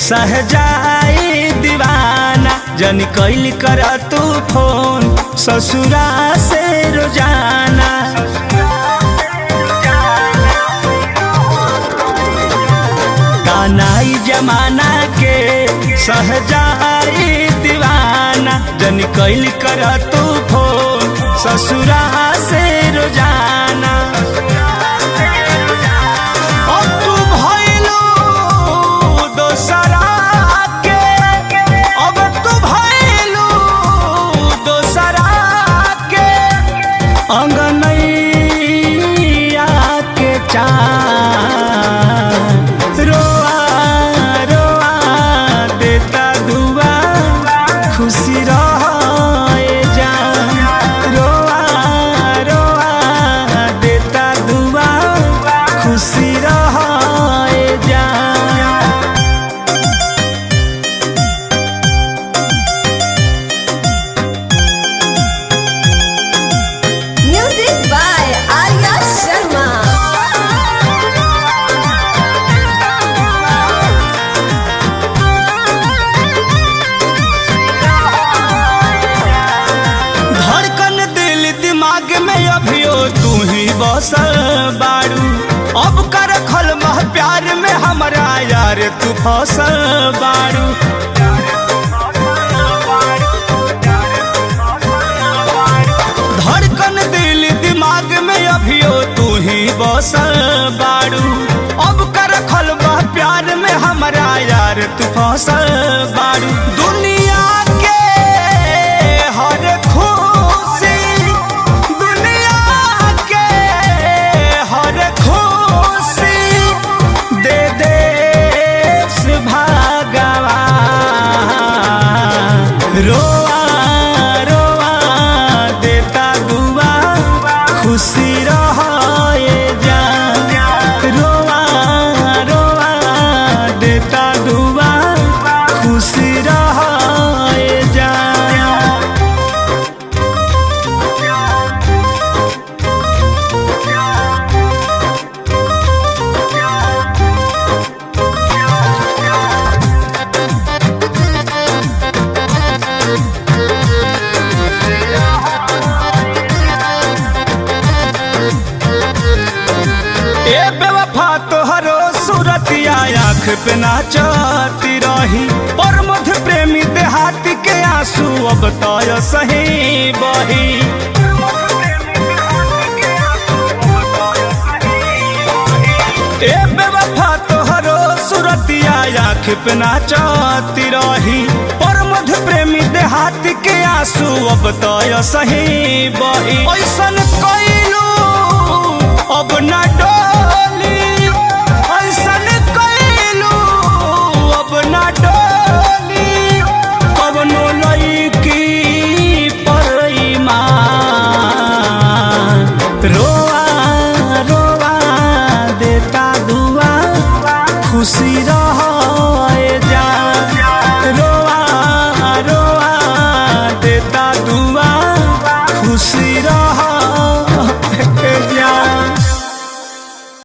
सहजाई दीवाना जन कैल कर तू फोन ससुरा से रोजाना। कानाई जमाना के सहजाई दीवाना जन कैल कर तू फोन ससुरा से रोजाना। अंगनैया के चाँद रोआ रोआ देता दुआ खुशी रहे जान। रोआ रोआ देता दुआ खुशी रहे जान। बसल बारू अब कर खल मह प्यार में हमारा यार तू फसल बारू। धड़कन दिल दिमाग में अभियो तू ही बसल बारू अब कर खल मह प्यार में हमारा यार तू फसल बारू। दुनिया के हर रोआ रोआ देता दुआ खुशी रहे जान। रोआ रोआ देता दुआ खुशी रहे जान। ए बेवफा तोहरो सूरतिया आँख पे नाचती रही पर मध्य प्रेमी देहाती के आंसू अब तय सही बही। ए बेवफा तोहरो सूरतिया आँख पे नाचती रही पर मध्य प्रेमी देहाती के आंसू अब तय सही बही। ऐसन कैलू अब ना